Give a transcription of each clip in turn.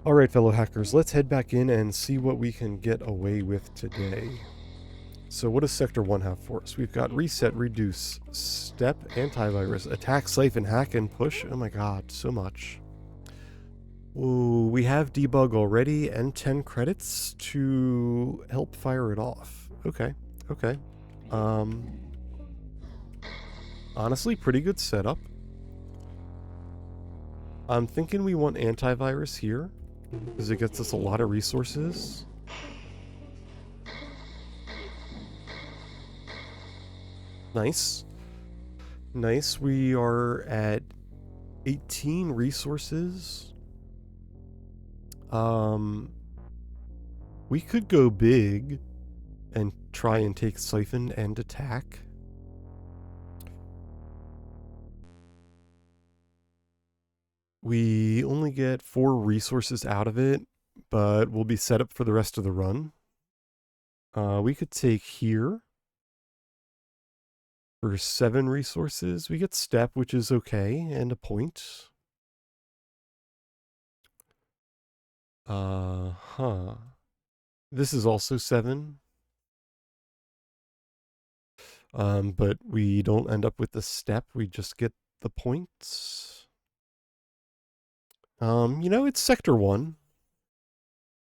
Alright, fellow hackers, let's head back in and see what we can get away with today. So what does Sector 1 have for us? We've got Reset, Reduce, Step, Antivirus, Attack, Siphon, Hack, and Push. Oh my god, so much. Ooh, we have Debug already and 10 credits to help fire it off. Okay, okay. Honestly, pretty good setup. I'm thinking we want Antivirus here, because it gets us a lot of resources. Nice. Nice. We are at 18 resources. We could go big and try and take Siphon and Attack. We only get 4 resources out of it, but we'll be set up for the rest of the run. We could take here for 7 resources. We get Step, which is okay, and a point. This is also 7. But we don't end up with the Step, we just get the points. It's Sector 1.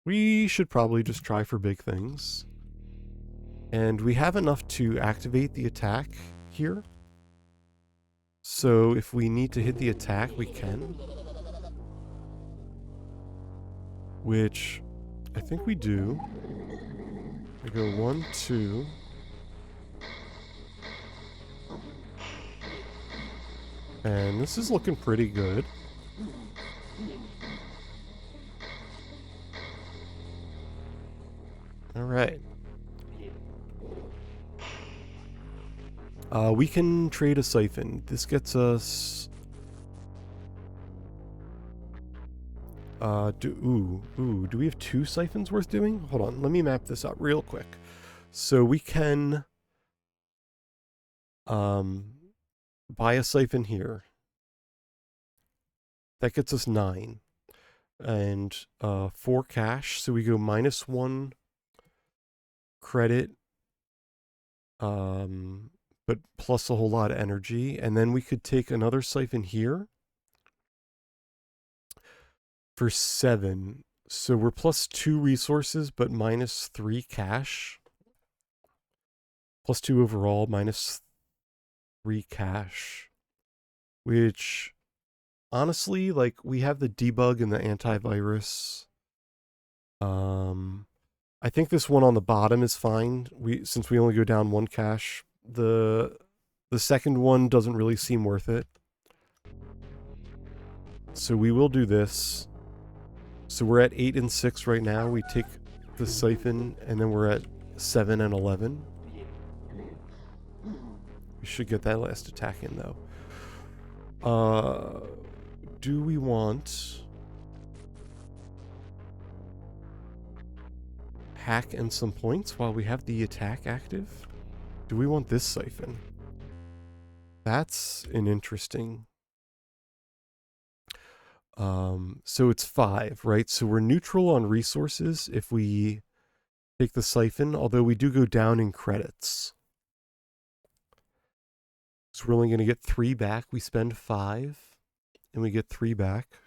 We should probably just try for big things. And we have enough to activate the attack here. So if we need to hit the attack, we can. Which I think we do. We go 1, 2. And this is looking pretty good. Alright. We can trade a Siphon. This gets us... do we have 2 Siphons worth doing? Hold on, let me map this out real quick. So we can... buy a Siphon here. That gets us 9. And 4 cash, so we go -1 credit, but plus a whole lot of energy. And then we could take another Siphon here for 7. So we're +2 resources, but -3 cash. +2 overall, -3 cash. Which, honestly, like, we have the debug and the antivirus. I think this one on the bottom is fine. Since we only go down 1 cash. The second one doesn't really seem worth it. So we will do this. So we're at 8 and 6 right now. We take the Siphon, and then we're at 7 and 11. We should get that last attack in, though. Do we want... hack and some points while we have the attack active? Do we want this Siphon? That's an interesting... so it's 5, right? So we're neutral on resources if we take the Siphon, although we do go down in credits. So we're only going to get 3 back. We spend 5, and we get 3 back.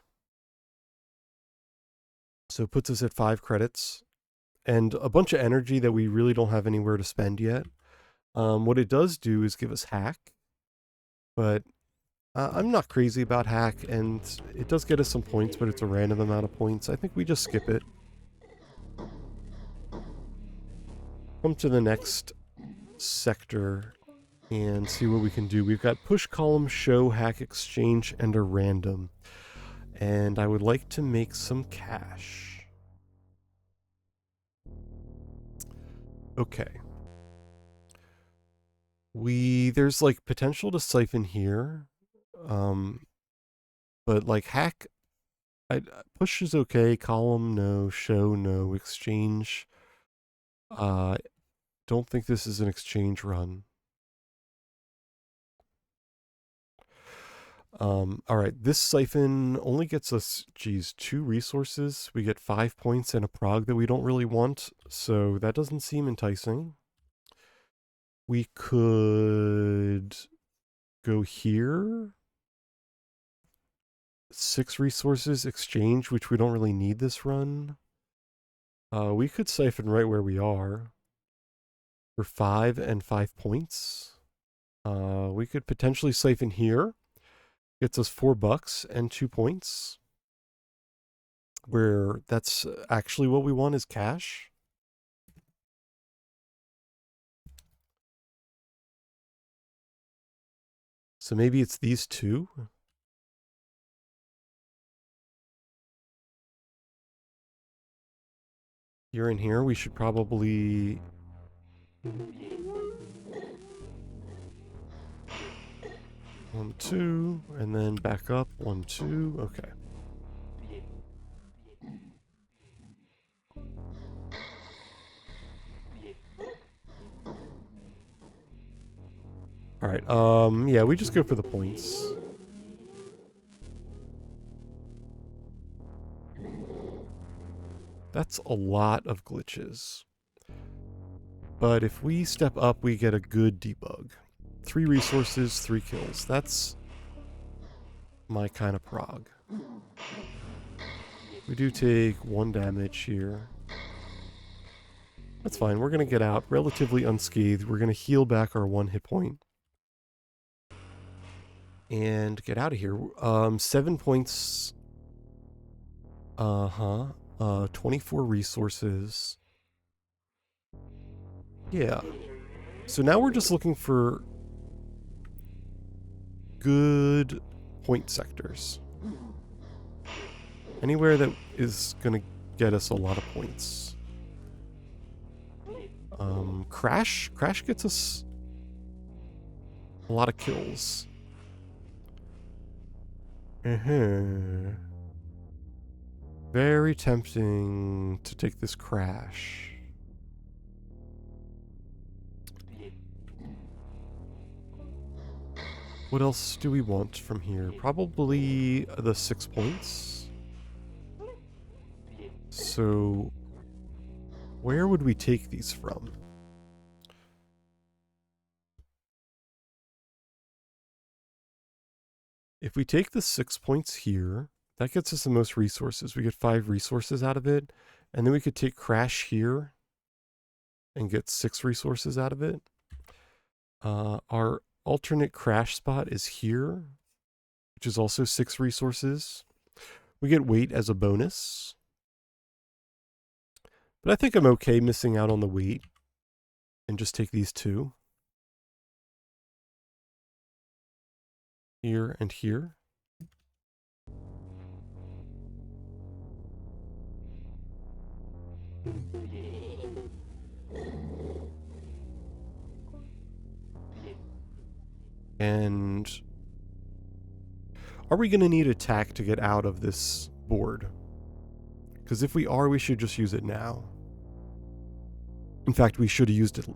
So it puts us at 5 credits, and a bunch of energy that we really don't have anywhere to spend yet. What it does do is give us hack, but I'm not crazy about hack, and it does get us some points, but it's a random amount of points. I think we just skip it. Come to the next sector and see what we can do. We've got push, column, show, hack, exchange, and a random. And I would like to make some cash. Okay. There's like potential to Siphon here. But like hack, push is okay, column no, show no, exchange. Don't think this is an exchange run. Alright, this siphon only gets us, geez, 2 resources. We get 5 points and a prog that we don't really want, so that doesn't seem enticing. We could go here. 6 resources exchange, which we don't really need this run. We could siphon right where we are for 5 and 5 points. We could potentially siphon here. Gets us $4 and 2 points. Where that's actually what we want is cash. So maybe it's these two. Here and here, we should probably... One, two, and then back up. 1, 2, okay. Alright, yeah, we just go for the points. That's a lot of glitches. But if we step up, we get a good debug. 3 resources, 3 kills. That's my kind of prog. We do take 1 damage here. That's fine. We're going to get out relatively unscathed. We're going to heal back our 1 hit point. And get out of here. 7 points. 24 resources. Yeah. So now we're just looking for good point sectors. Anywhere that is going to get us a lot of points. Crash gets us a lot of kills. Very tempting to take this crash. What else do we want from here? Probably the 6 points. So, where would we take these from? If we take the 6 points here, that gets us the most resources. We get 5 resources out of it. And then we could take crash here and get 6 resources out of it. Our alternate crash spot is here, which is also 6 resources. We get weight as a bonus. But I think I'm okay missing out on the weight and just take these 2. Here and here. And are we going to need attack to get out of this board? Because if we are, we should just use it now. In fact, we should have used it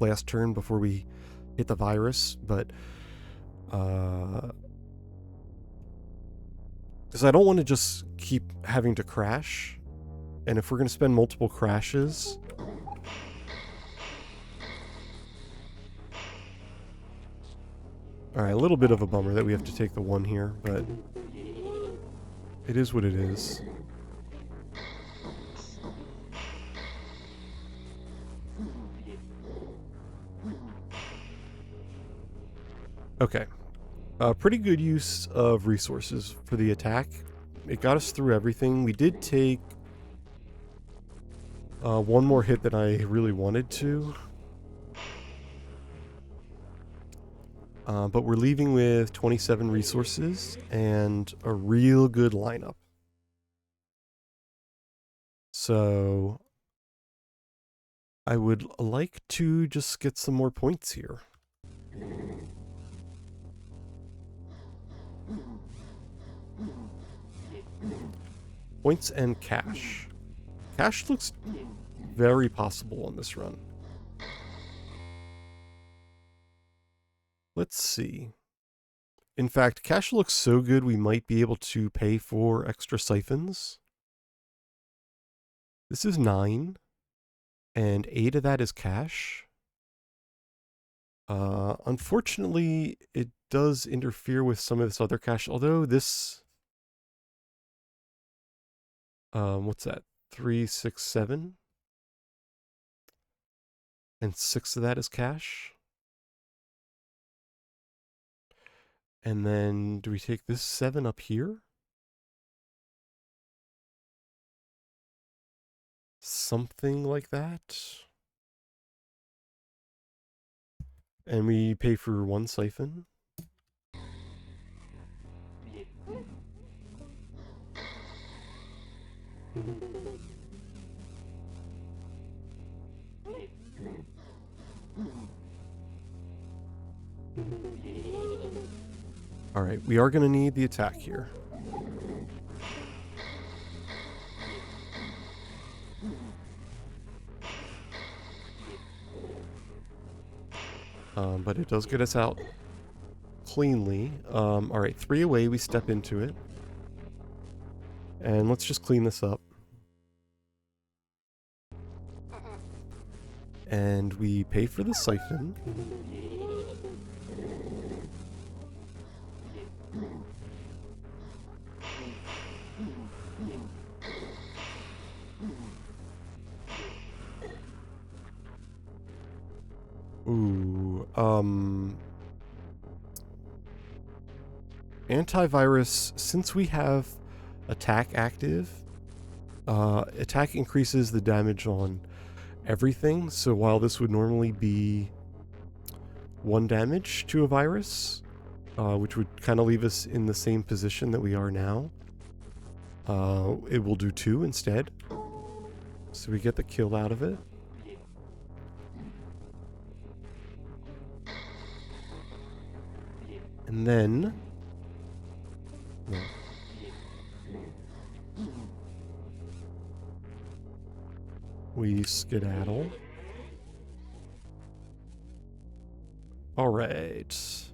last turn before we hit the virus, but because I don't want to just keep having to crash. And if we're going to spend multiple crashes... Alright, a little bit of a bummer that we have to take the 1 here, but it is what it is. Okay. Pretty good use of resources for the attack. It got us through everything. We did take 1 more hit than I really wanted to. But we're leaving with 27 resources and a real good lineup. So I would like to just get some more points here. Points and cash. Cash looks very possible on this run. Let's see. In fact, cash looks so good we might be able to pay for extra siphons. This is 9, and 8 of that is cash. Unfortunately, it does interfere with some of this other cash, although this... what's that? 3, 6, 7? And 6 of that is cash. And then, do we take this 7 up here? Something like that. And we pay for 1 siphon. Alright, we are going to need the attack here. But it does get us out cleanly. Alright, 3 away, we step into it. And let's just clean this up. And we pay for the siphon. Ooh, antivirus, since we have attack active, attack increases the damage on everything, so while this would normally be 1 damage to a virus, which would kind of leave us in the same position that we are now, it will do 2 instead. So we get the kill out of it. And then... no. We skedaddle. Alright.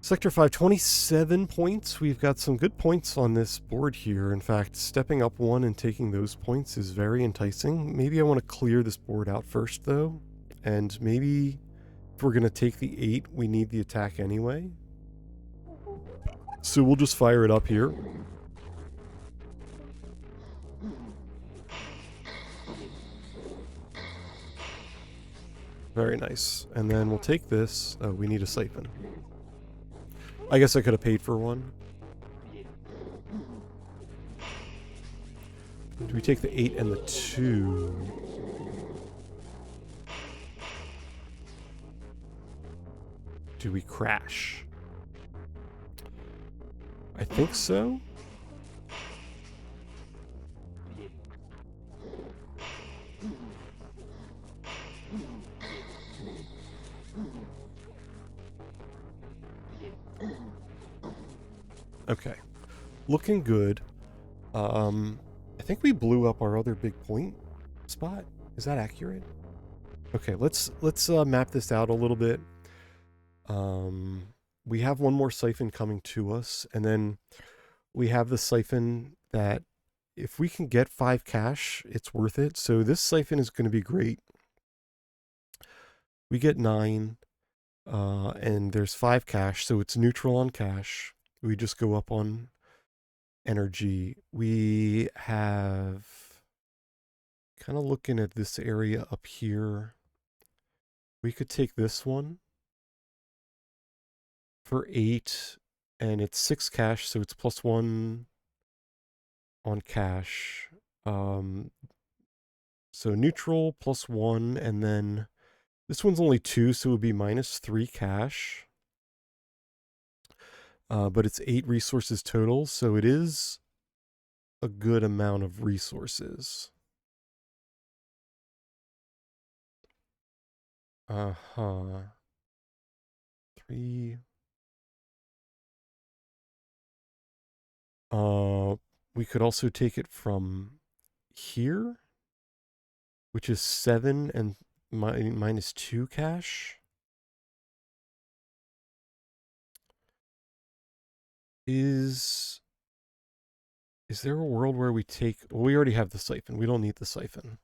Sector 5, 27 points. We've got some good points on this board here. In fact, stepping up 1 and taking those points is very enticing. Maybe I want to clear this board out first, though. And maybe if we're going to take the 8, we need the attack anyway. So we'll just fire it up here. Very nice. And then we'll take this. Oh, we need a siphon. I guess I could have paid for 1. Do we take the 8 and the 2? Do we crash? I think so. Okay. Looking good. I think we blew up our other big point spot. Is that accurate? Okay, let's map this out a little bit. We have 1 more siphon coming to us, and then we have the siphon that if we can get 5 cash, it's worth it. So this siphon is going to be great. We get 9, and there's 5 cash, so it's neutral on cash. We just go up on energy. We have, kind of looking at this area up here, we could take this one for 8, and it's 6 cash, so it's +1 on cash. So neutral +1, and then this one's only 2, so it would be -3 cash. But it's 8 resources total, so it is a good amount of resources. Uh-huh. 3. We could also take it from here, which is 7 and -2 cash. Is there a world where we take... Well, we already have the siphon. We don't need the siphon.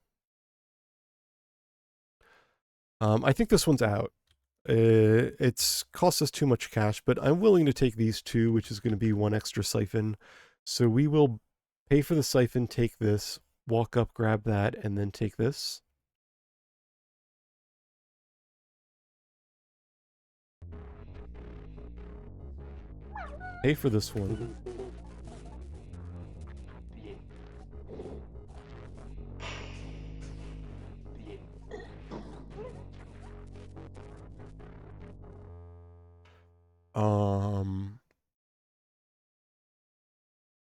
I think this one's out. It's cost us too much cash, but I'm willing to take these two, which is going to be one extra siphon. So we will pay for the siphon, take this, walk up, grab that, and then take this. Pay for this one.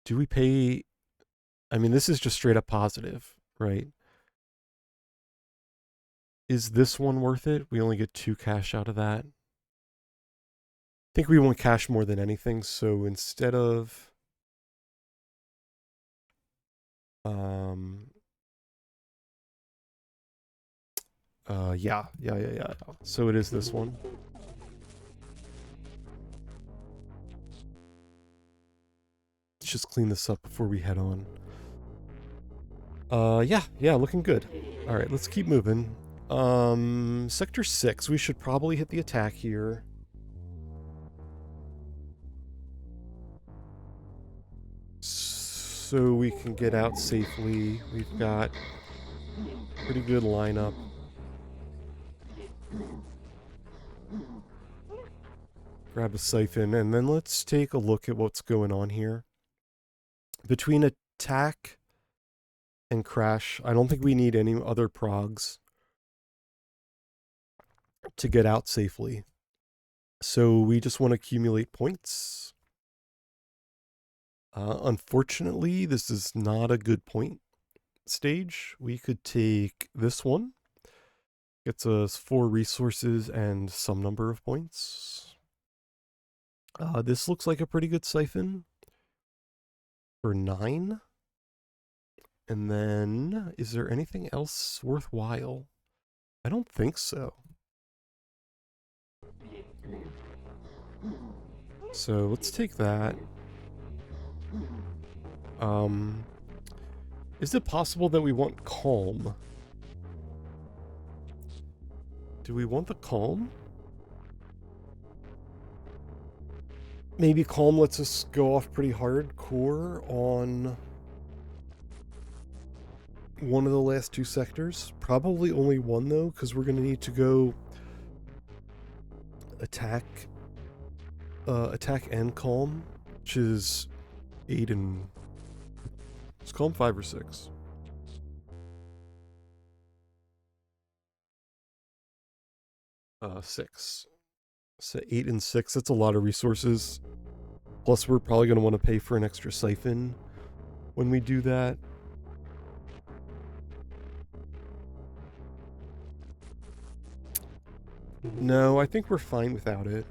Do we pay... I mean, this is just straight up positive, right? Is this one worth it? We only get 2 cash out of that. I think we want cash more than anything, so instead of... yeah. So it is this one. Let's just clean this up before we head on. Yeah, looking good. All right, let's keep moving. Sector 6, we should probably hit the attack here. So we can get out safely. We've got pretty good lineup. Grab a siphon, and then let's take a look at what's going on here. Between attack and crash, I don't think we need any other progs to get out safely. So we just want to accumulate points. Unfortunately, this is not a good point stage. We could take this one. Gets us 4 resources and some number of points. This looks like a pretty good siphon for 9. And then, is there anything else worthwhile? I don't think so. So let's take that. Is it possible that we want calm? Do we want the calm? Maybe calm lets us go off pretty hardcore on one of the last 2 sectors. Probably only one though, because we're going to need to go attack and calm, which is 8 and... It's calm 5 or 6. Six. So 8 and 6, that's a lot of resources. Plus we're probably going to want to pay for an extra siphon when we do that. No, I think we're fine without it.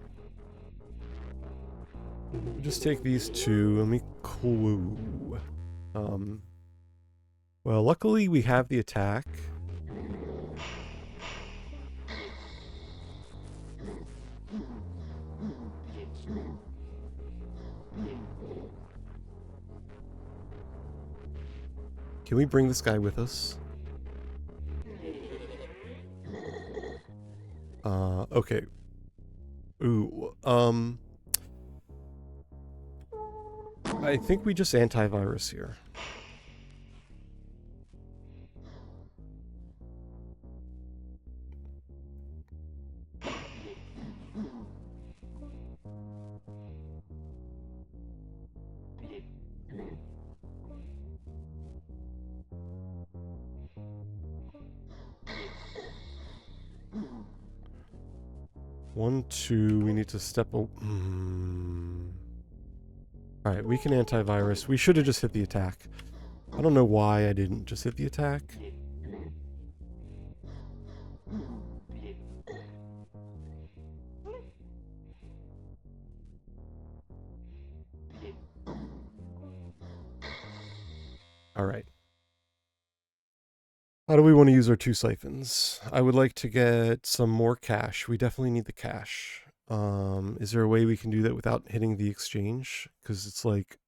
We'll just take these 2 and we clue. Well, luckily we have the attack. Can we bring this guy with us? Okay. Ooh, I think we just antivirus here. One, 2, we need to step... Alright, we can antivirus. We should have just hit the attack. I don't know why I didn't just hit the attack. Alright. How do we want to use our 2 siphons? I would like to get some more cash. We definitely need the cash. Is there a way we can do that without hitting the exchange? Because it's like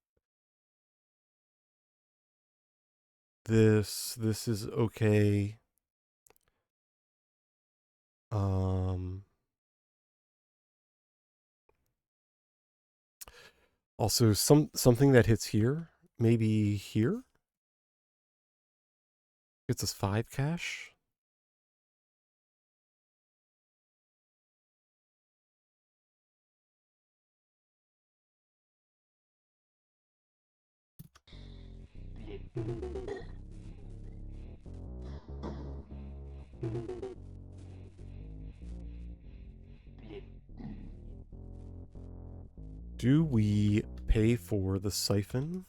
this is okay. Also something that hits here, maybe here? Gets us 5 cash. Do we pay for the siphon?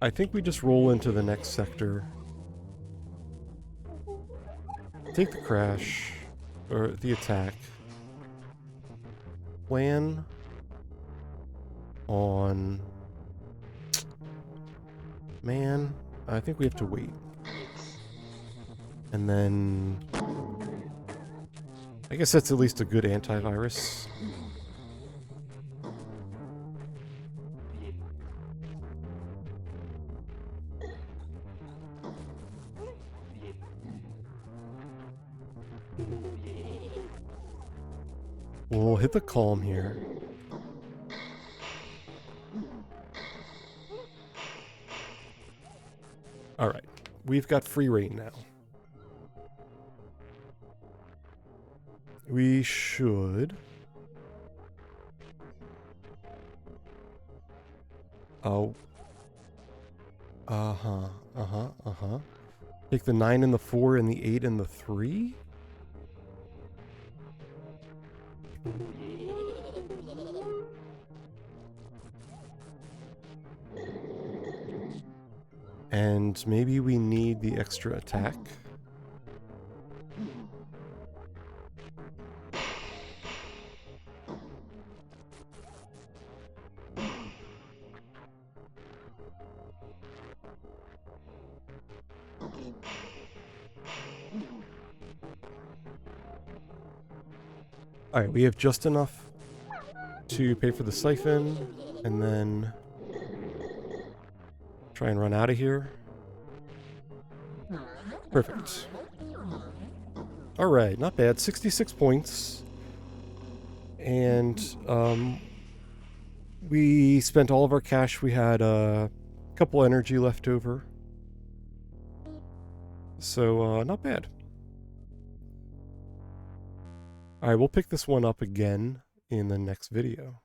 I think we just roll into the next sector. Take the crash, or the attack. Plan on... Man, I think we have to wait. And then... I guess that's at least a good antivirus. We'll hit the calm here. Alright, we've got free reign now. We should... Oh. Take the 9 and the 4 and the 8 and the 3? And maybe we need the extra attack. Alright, we have just enough to pay for the siphon, and then try and run out of here. Perfect. Alright, not bad. 66 points. And we spent all of our cash. We had a couple energy left over. So, not bad. Alright, we'll pick this one up again in the next video.